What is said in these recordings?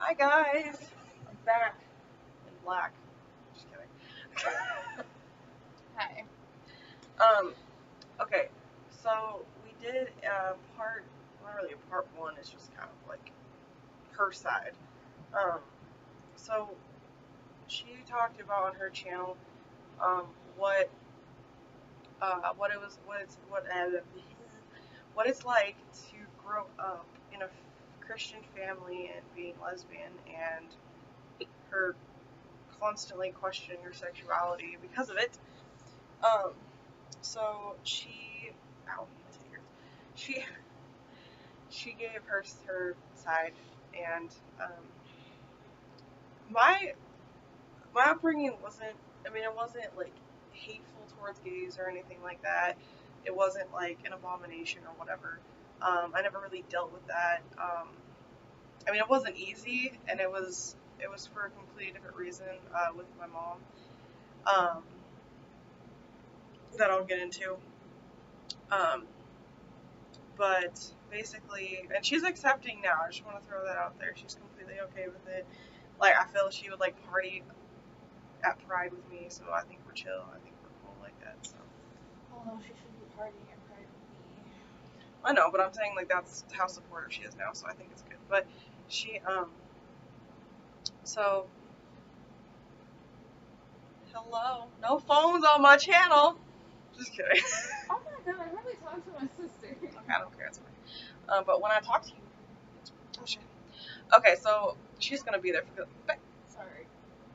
Hi guys, I'm back in black. Just kidding. Hi. Okay, so we did not really a part one. It's just kind of like her side. Um, so she talked about on her channel, um, what what it was, what it's like to grow up in a Christian family and being lesbian, and her constantly questioning her sexuality because of it. Um, so ow, my fingers. She, she gave her side, and my my upbringing wasn't. I mean, it wasn't like hateful towards gays or anything like that. It wasn't like an abomination or whatever. I never really dealt with that. I mean, it wasn't easy, and it was for a completely different reason with my mom. Um, that I'll get into. Um, but basically, and she's accepting now. I just want to throw that out there. She's completely okay with it. Like, I feel she would like party at Pride with me, so I think we're chill. I think we're cool like that. So Although she should be partying at Pride with me. I know, but I'm saying like that's how supportive she is now. So I think it's good. But she so hello, no phones on my channel. Just kidding. Oh my god, I really talked to my sister. Okay, I don't care. It's fine. But when I talk to you, it's bullshit. Okay, so she's gonna be there for good. Sorry.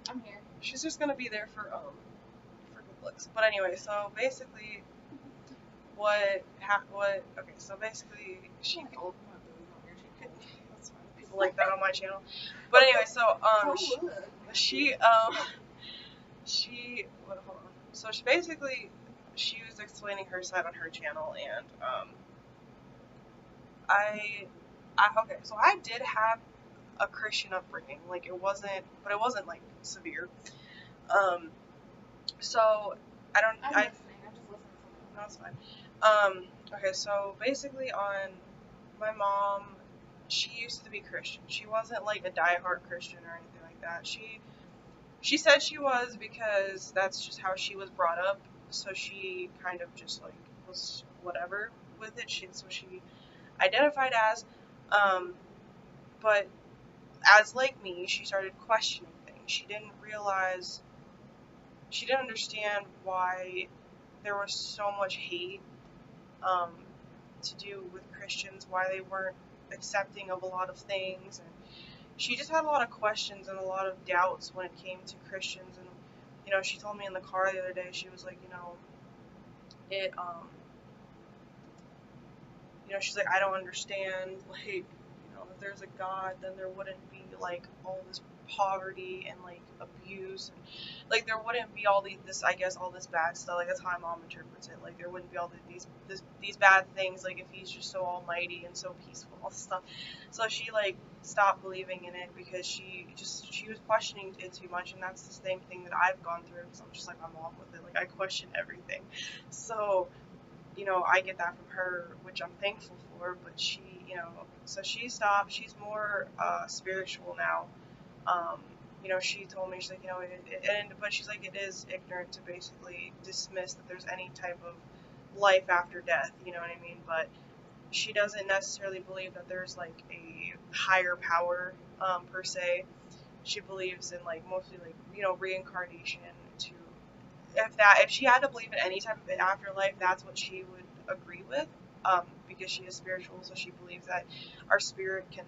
I'm here. She's just gonna be there for good looks. But anyway, so basically, okay, so basically, she. Old my booty on your chicken. That's fine. People like that on my channel. But anyway, so Oh, look. she hold on. So she basically she was explaining her side on her channel, and okay, so I did have a Christian upbringing. Like but it wasn't like severe. Um, so I'm listening. I'm just listening to something. no, it's fine. Okay, so basically on my mom, she used to be Christian. She wasn't like a diehard Christian or anything like that. She said she was because that's just how she was brought up. So she kind of just like was whatever with it. So she identified as, um, but as like me, she started questioning things. She didn't understand why there was so much hate um, to do with Christians, why they weren't accepting of a lot of things, and she just had a lot of questions and a lot of doubts when it came to Christians. And she told me in the car the other day, she was like, it she's like, I don't understand, like, if there's a God, then there wouldn't be like all this poverty and like abuse, and like there wouldn't be I guess all this bad stuff. Like that's how my mom interprets it. Like there wouldn't be all these bad things. Like if he's just so almighty and so peaceful, all this stuff. So she like stopped believing in it because she was questioning it too much, and that's the same thing that I've gone through. So I'm just like my mom with it. Like I question everything. So I get that from her, which I'm thankful for, but so she stopped. She's more spiritual now. She told me, she's like, but she's like, it is ignorant to basically dismiss that there's any type of life after death, you know what I mean? But she doesn't necessarily believe that there's like a higher power, per se. She believes in like mostly like, reincarnation to if she had to believe in any type of afterlife, that's what she would agree with. Because she is spiritual, so she believes that our spirit can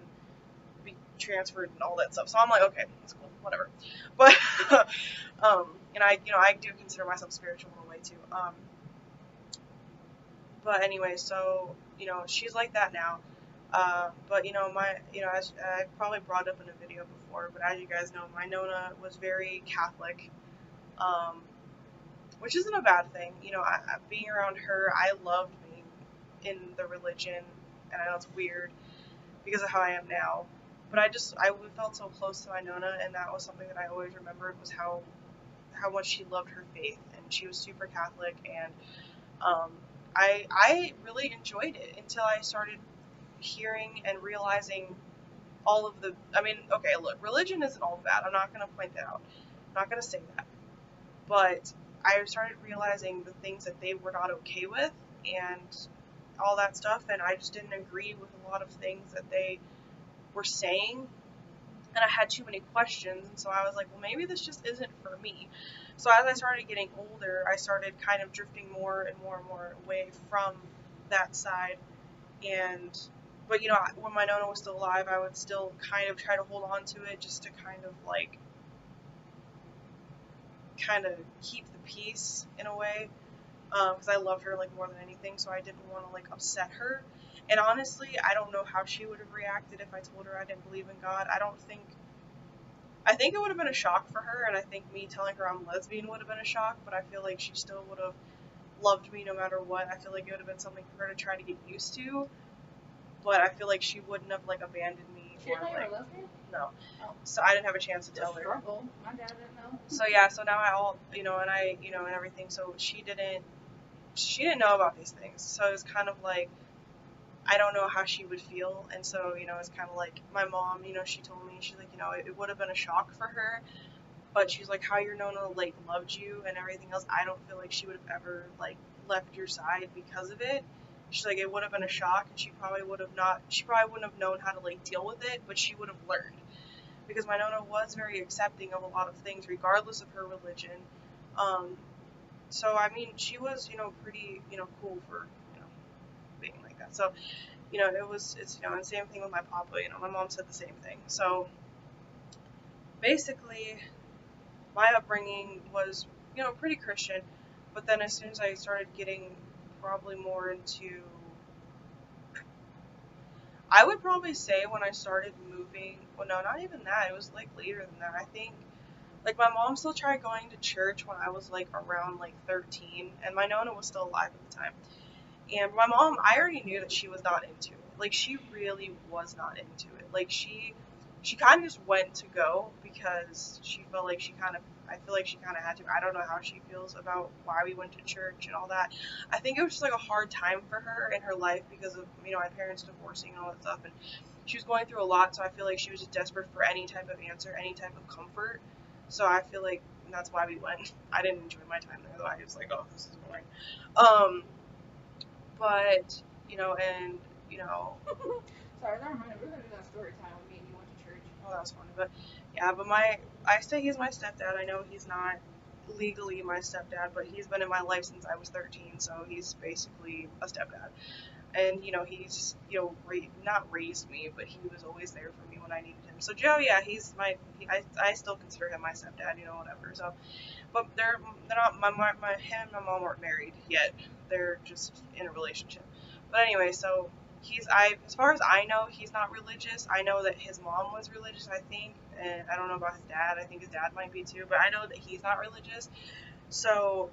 be transferred and all that stuff. So I'm like, okay, that's cool, whatever. But and I do consider myself spiritual in a way too. But anyway, so she's like that now. But as I probably brought up in a video before, but as you guys know, my Nona was very Catholic. Which isn't a bad thing. Being around her, I loved being in the religion, and I know it's weird because of how I am now. But I felt so close to my Nona, and that was something that I always remembered was how much she loved her faith, and she was super Catholic, and I really enjoyed it until I started hearing and realizing all of the, I mean, okay, look, religion isn't all bad. I'm not going to point that out. I'm not going to say that. But I started realizing the things that they were not okay with and all that stuff, and I just didn't agree with a lot of things that they were saying, and I had too many questions, and so I was like, well, maybe this just isn't for me. So as I started getting older, I started kind of drifting more and more and more away from that side, and but when my nonna was still alive, I would still kind of try to hold on to it just to kind of keep the peace in a way, because I loved her like more than anything, so I didn't want to like upset her. And honestly, I don't know how she would have reacted if I told her I didn't believe in God. I think it would have been a shock for her, and I think me telling her I'm lesbian would have been a shock, but I feel like she still would have loved me no matter what. I feel like it would have been something for her to try to get used to, but I feel like she wouldn't have like abandoned me. She didn't know you were a lesbian? No. Oh. So I didn't have a chance to tell her. Struggle. My dad didn't know. So yeah, so now and everything, so she didn't know about these things. So it was kind of like, I don't know how she would feel, and so, it's kind of like my mom, she told me, she's like, it would have been a shock for her, but she's like, how your nonna, like, loved you and everything else, I don't feel like she would have ever, like, left your side because of it. She's like, it would have been a shock, and she probably wouldn't have known how to, like, deal with it, but she would have learned, because my nonna was very accepting of a lot of things, regardless of her religion. So, I mean, she was, pretty, cool for, being like that. So, and same thing with my papa, my mom said the same thing. So, basically, my upbringing was, pretty Christian, but then as soon as I started getting probably more into, I would probably say when I started moving, well, no, not even that, it was, like, later than that, I think, like, my mom still tried going to church when I was, like, around, like, 13, and my nonna was still alive at the time. And my mom, I already knew that she was not into it. Like, she really was not into it. Like, she kind of just went to go because she felt like I feel like she kind of had to. I don't know how she feels about why we went to church and all that. I think it was just like a hard time for her in her life because of, my parents divorcing and all that stuff. And she was going through a lot, so I feel like she was just desperate for any type of answer, any type of comfort. So I feel like that's why we went. I didn't enjoy my time there, though. I was like, oh, this is boring. But, and, Sorry, that reminded me. We're gonna do that story time when me and you went to church. oh, that was funny. But, yeah, I say he's my stepdad. I know he's not legally my stepdad, but he's been in my life since I was 13, so he's basically a stepdad. And, he's, not raised me, but he was always there for me when I needed him. So Joe, yeah, I still consider him my stepdad, whatever. So, but they're not, him and my mom aren't married yet. They're just in a relationship. But anyway, so as far as I know, he's not religious. I know that his mom was religious, I think, and I don't know about his dad. I think his dad might be too, but I know that he's not religious. So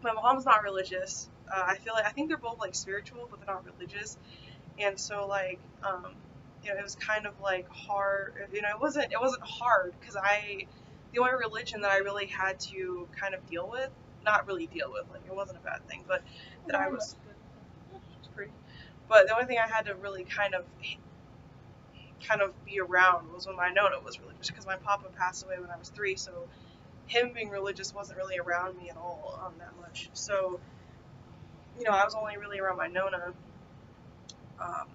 my mom's not religious. I think they're both like spiritual, but they're not religious. And so like, it was kind of like hard. It wasn't hard because the only religion that I really had to kind of deal with, not really deal with, like it wasn't a bad thing, but that I was pretty. But the only thing I had to really kind of be around was when my nonna was religious, because my papa passed away when I was 3, so him being religious wasn't really around me at all that much. So, I was only really around my nonna. Um,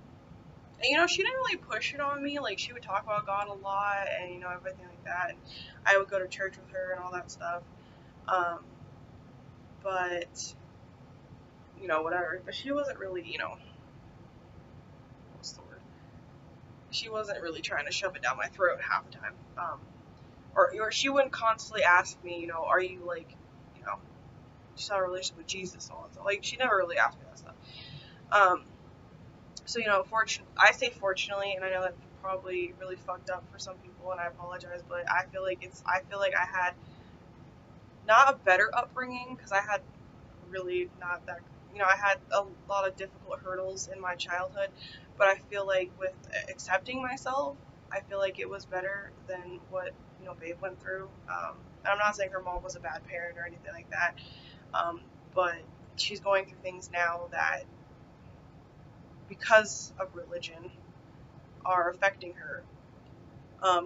and, she didn't really push it on me. Like, she would talk about God a lot and, everything like that. And I would go to church with her and all that stuff. Um, but, whatever. But she wasn't really, what's the word? She wasn't really trying to shove it down my throat half the time. Or she wouldn't constantly ask me, are you, like, just have a relationship with Jesus and all that stuff. Like, she never really asked me that stuff. So, I say fortunately, and I know that's probably really fucked up for some people, and I apologize, but I feel like I had not a better upbringing, because I had really not that, I had a lot of difficult hurdles in my childhood, but I feel like with accepting myself, I feel like it was better than what, Babe went through. And I'm not saying her mom was a bad parent or anything like that, but she's going through things now that, because of religion, are affecting her.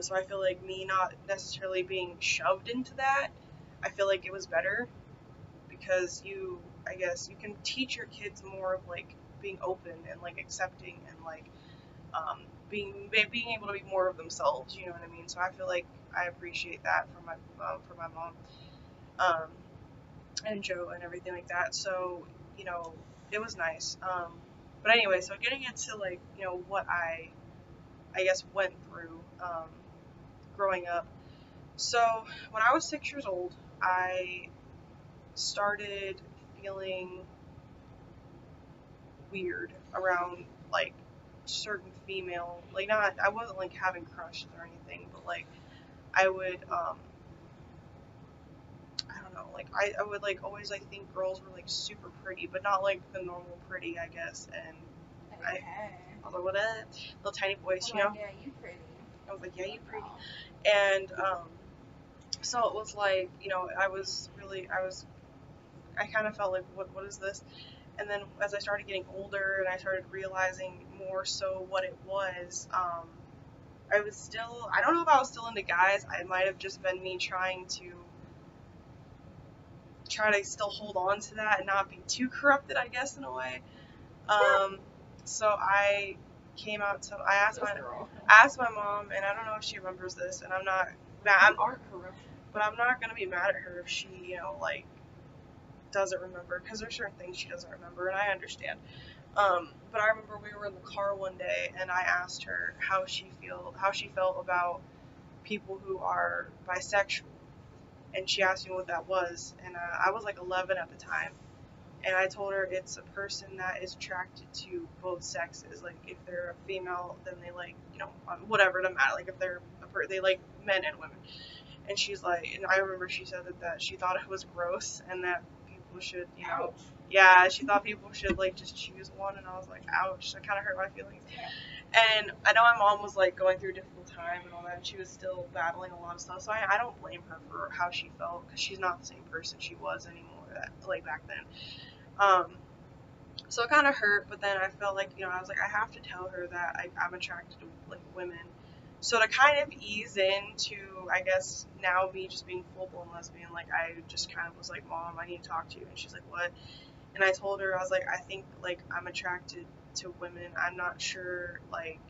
So I feel like me not necessarily being shoved into that, I feel like it was better because I guess you can teach your kids more of like being open and like accepting and like being able to be more of themselves. You know what I mean? So I feel like I appreciate that for my mom um, and Joe and everything like that. So it was nice. But anyway, so getting into like what I guess went through growing up. So when I was 6 years old, I started feeling weird around like certain female, like not, I wasn't like having crushes or anything, but like I would, I don't know, like I would like always like think girls were like super pretty, but not like the normal pretty, I guess. And Hey, I was like, what up? Little tiny voice, I'm like, yeah, you pretty. I was like, yeah, you pretty. Wow. And so it was like, I kind of felt like, what is this? And then as I started getting older and I started realizing more so what it was, I was still, I don't know if I was still into guys. I might have just been me trying to still hold on to that and not be too corrupted, I guess, in a way. So I asked my mom, and I don't know if she remembers this, and I'm not, but I'm not gonna be mad at her if she, like doesn't remember, because there's certain things she doesn't remember, and I understand. But I remember we were in the car one day, and I asked her how she felt about people who are bisexual, and she asked me what that was, and I was like 11 at the time, and I told her it's a person that is attracted to both sexes. Like if they're a female, then they like whatever, it doesn't matter. Like if they like men and women. And she's like, and I remember she said that she thought it was gross and that people should, Ouch. yeah, she thought people should like just choose one, and I was like, ouch, that kind of hurt my feelings. And I know my mom was like going through a difficult time and all that, and she was still battling a lot of stuff, so I don't blame her for how she felt, because she's not the same person she was anymore like back then. So it kind of hurt, but then I felt like, I was like, I have to tell her that I'm attracted to like women. So to kind of ease into, I guess, now me just being full-blown lesbian, like I just kind of was like, Mom, I need to talk to you. And she's like, what? And I told her, I was like, I think like I'm attracted to women. I'm not sure, like,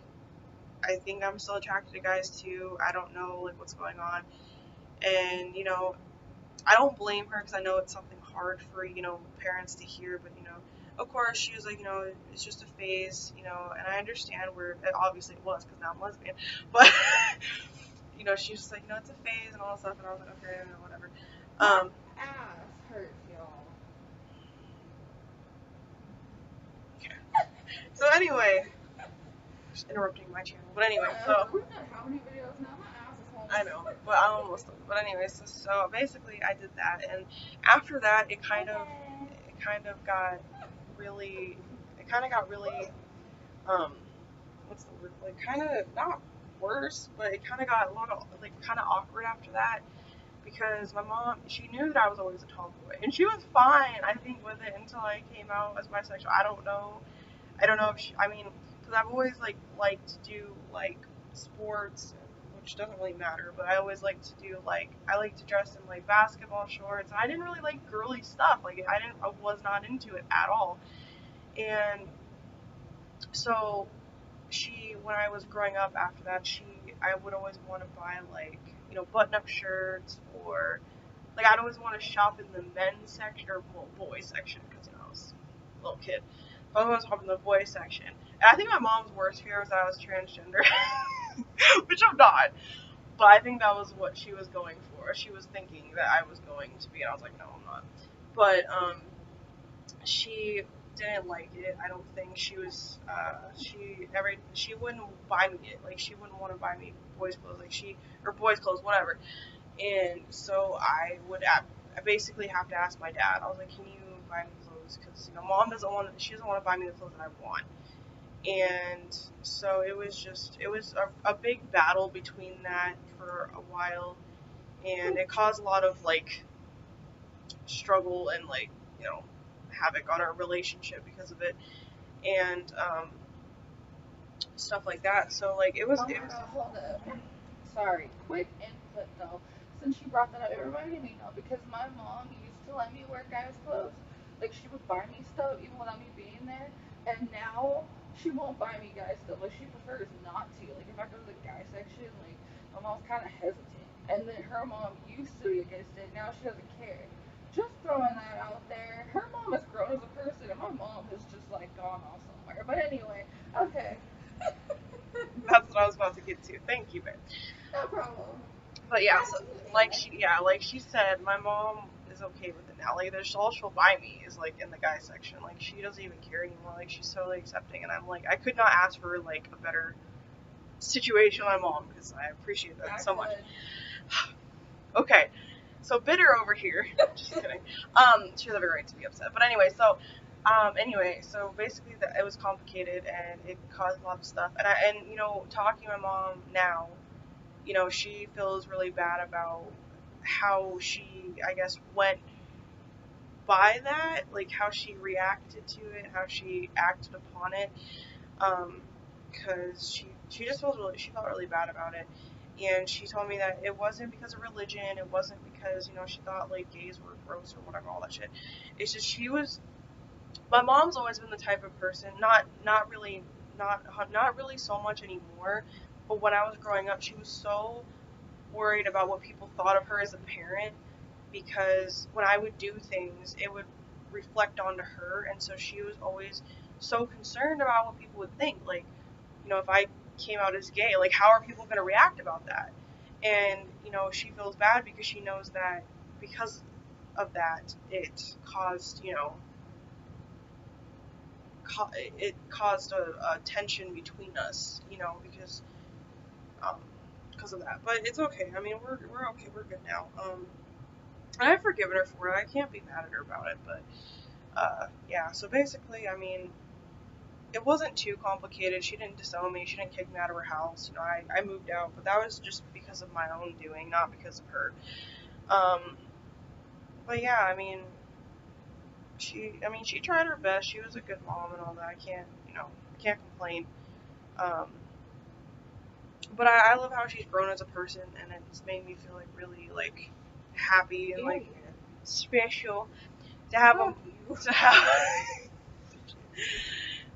I think I'm still attracted to guys too. I don't know like what's going on. And, I don't blame her, because I know it's something hard for, parents to hear, but, of course, she was like, it's just a phase, and I understand where, obviously it was, because now I'm lesbian, but, she's just like, it's a phase and all that stuff, and I was like, okay, whatever. Ass hurts, y'all. So anyway, just interrupting my channel, but anyway, so. We've done how many videos now? My ass is home. I know, but I'm almost done. But anyway, so basically I did that, and after that it kind of got really, what's the word, like kind of not worse, but it kind of got a lot of like kind of awkward after that, because my mom, she knew that I was always a tomboy, and she was fine, I think, with it until I came out as bisexual. I don't know if she, I mean, because I've always like liked to do like sports, which doesn't really matter, but I always like to do like, I like to dress in like basketball shorts, and I didn't really like girly stuff, like I was not into it at all. And so when I was growing up after that, I would always want to buy like, button-up shirts, or like I'd always want to shop in the men's section, or well, boys section, because I was a little kid. I was shop in the boys section, and I think my mom's worst fear was that I was transgender, which I'm not. But I think that was what she was going for. She was thinking that I was going to be, and I was like, no, I'm not. But she didn't like it. I don't think she was. She wouldn't buy me it. Like she wouldn't want to buy me boys clothes. Or boys clothes, whatever. And so I basically have to ask my dad. I was like, can you buy me clothes? Because mom she doesn't want to buy me the clothes that I want. And so it was a big battle between that for a while, and it caused a lot of like struggle and like havoc on our relationship because of it. And stuff like that. So like it was Oh my god, hold up. Sorry, quick input though. Since you brought that up, it reminded me though, because my mom used to let me wear guys' clothes. Like, she would buy me stuff even without me being there. And now she won't buy me guys' stuff. Like, she prefers not to. Like, if I go to the guy section, like, my mom's kind of hesitant. And then her mom used to be against it. Now she doesn't care. Just throwing that out there. Her mom has grown as a person, and my mom has just, like, gone off somewhere. But anyway, okay. that's what I was about to get to. Thank you, babe. No problem. But yeah, Back so to you like anyway. she said, my mom is okay with it now. Like there's all she'll buy me is like in the guy section. Like she doesn't even care anymore. Like she's totally accepting, and I'm like I could not ask for like a better situation with my mom because I appreciate that I so much. could. Okay, so bitter over here. Just kidding. She has every right to be upset. But anyway, so basically it was complicated and it caused a lot of stuff. And talking to my mom now, she feels really bad about how she, I guess, went by that, like how she reacted to it, how she acted upon it, because she just she felt really bad about it, and she told me that it wasn't because of religion, it wasn't because she thought like gays were gross or whatever, all that shit. It's just my mom's always been the type of person, not really so much anymore, but when I was growing up, she was so worried about what people thought of her as a parent because when I would do things, it would reflect onto her, and so she was always so concerned about what people would think. Like, if I came out as gay, like, how are people going to react about that? And, she feels bad because she knows that because of that, it caused, it caused a tension between us, um, because of that. But it's okay. I mean, we're okay. We're good now. And I've forgiven her for it. I can't be mad at her about it. But yeah. So basically, I mean, it wasn't too complicated. She didn't disown me. She didn't kick me out of her house. I moved out, but that was just because of my own doing, not because of her. Um, but yeah, she tried her best. She was a good mom and all that. I can't complain. Um, but I love how she's grown as a person, and it's made me feel like really like happy and like special to have Fuck them you. to have.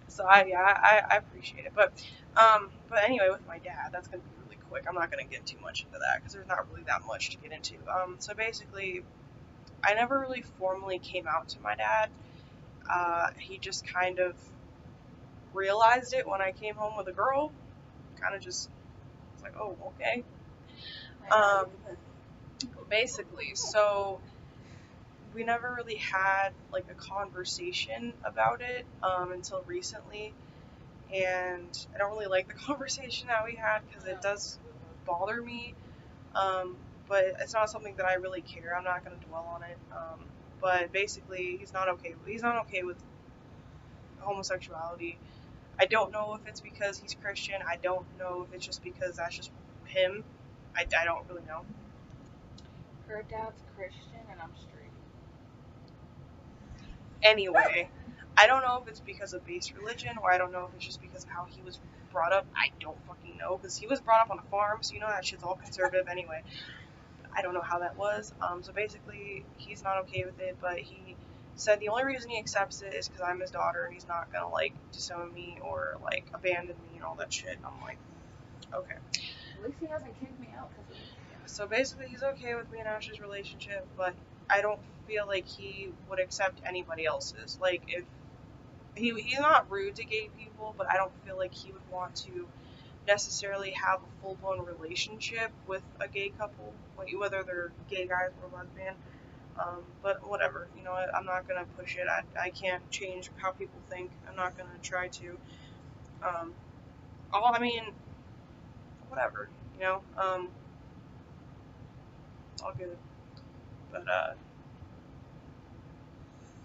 So I appreciate it, but anyway, with my dad, that's gonna be really quick. I'm not gonna get too much into that because there's not really that much to get into. So basically, I never really formally came out to my dad. He just kind of realized it when I came home with a girl. Kind of just was like, oh, okay. Um, basically, so we never really had like a conversation about it until recently, and I don't really like the conversation that we had because it does bother me. Um, but it's not something that I really care. I'm not going to dwell on it. But basically, he's not okay. He's not okay with homosexuality. I don't know if it's because he's Christian. I don't know if it's just because that's just him. I don't really know. Her dad's Christian and I'm straight. Anyway, I don't know if it's because of base religion or I don't know if it's just because of how he was brought up. I don't fucking know because he was brought up on a farm, so that shit's all conservative anyway. I don't know how that was. So basically, he's not okay with it, but he said the only reason he accepts it is because I'm his daughter and he's not gonna like disown me or like abandon me and all that shit. And I'm like, okay. At least he hasn't kicked me out because of it. So basically, he's okay with me and Ash's relationship, but I don't feel like he would accept anybody else's. Like if he's not rude to gay people, but I don't feel like he would want to necessarily have a full-blown relationship with a gay couple, whether they're gay guys or lesbian. But whatever, I'm not gonna push it. I can't change how people think. I'm not gonna try to. Um, I mean, whatever, it's all good. But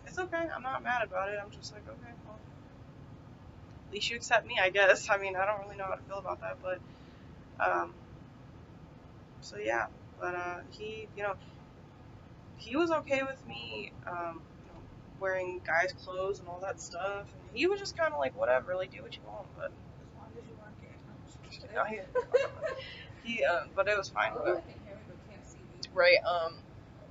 it's okay. I'm not mad about it. I'm just like, okay, well, at least you accept me, I guess. I mean, I don't really know how to feel about that, but um, so yeah. But he was okay with me, wearing guys' clothes and all that stuff. And he was just kind of like, whatever, like, do what you want. But As long as you just kidding. No, but it was fine. Oh, I can hear me, but can't see me. Right,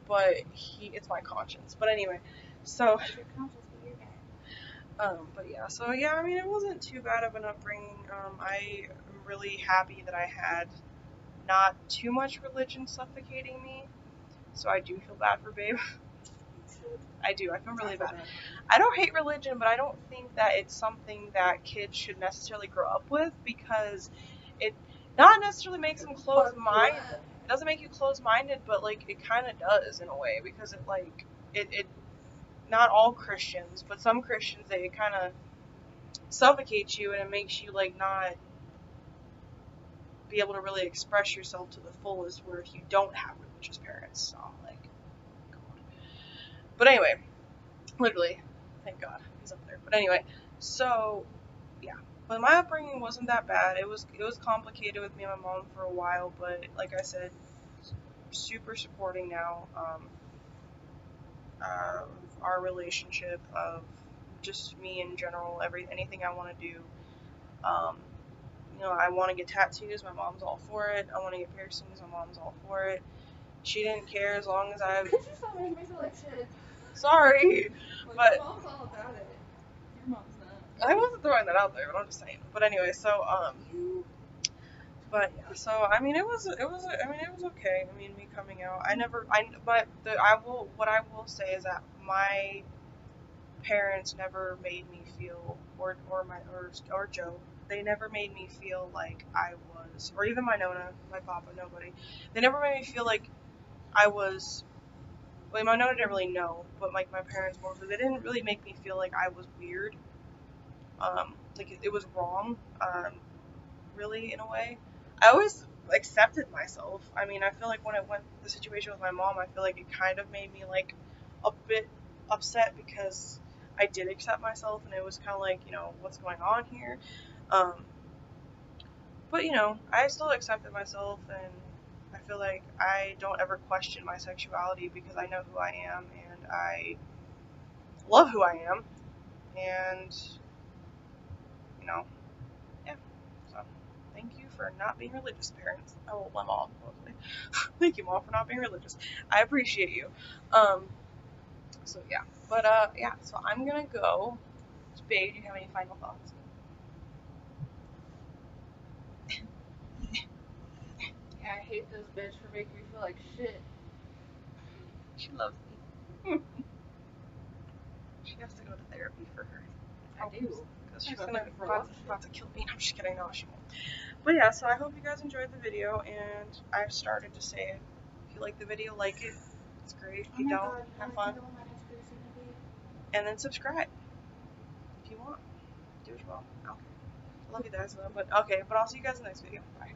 but it's my conscience. But anyway, so, Your conscience be your dad. but yeah, so yeah, I mean, it wasn't too bad of an upbringing. I am really happy that I had not too much religion suffocating me. So I do feel bad for Babe. I do. I feel really bad. I don't hate religion, but I don't think that it's something that kids should necessarily grow up with, because it not necessarily makes them closed-minded. It doesn't make you closed-minded, but like it kind of does in a way, because it not all Christians, but some Christians, they kind of suffocate you, and it makes you like not be able to really express yourself to the fullest, where if you don't have religious parents. So like, God. But anyway, literally, thank God he's up there. But anyway, so yeah, but my upbringing wasn't that bad. It was complicated with me and my mom for a while, but like I said, super supporting now. Our relationship, of just me in general, anything I want to do. I want to get tattoos. My mom's all for it. I want to get piercings. My mom's all for it. She didn't care as long as I. Could you stop making me feel like shit? Sorry, like, but my mom's all about it. Your mom's not. I wasn't throwing that out there, but I'm just saying. But anyway, so but yeah, so I mean, it was okay. I mean, me coming out, what I will say is that my parents never made me feel, or Joe, they never made me feel like I was, or even my Nona, my papa, nobody, they never made me feel like I was. Well, my Nona didn't really know, but like my parents more, so they didn't really make me feel like I was weird. Like it was wrong. Really, in a way. I always accepted myself. I mean, I feel like when it went the situation with my mom, I feel like it kind of made me like a bit upset, because I did accept myself, and it was kind of like, what's going on here? But I still accepted myself, and I feel like I don't ever question my sexuality, because I know who I am, and I love who I am, and yeah. So thank you for not being religious, parents. Oh, my mom, mostly. Thank you, Mom, for not being religious. I appreciate you. So yeah, but yeah. So I'm gonna go. Babe, do you have any final thoughts? Yeah, I hate this bitch for making me feel like shit. She loves me. She has to go to therapy for her. I do. Because she's about to kill me. I'm just kidding. No, she won't. But yeah, so I hope you guys enjoyed the video, and I've started to say it. If you like the video, like it. It's great. If you don't, have fun. And then subscribe if you want. Do as well. Okay. Love you guys, but I'll see you guys in the next video. Bye.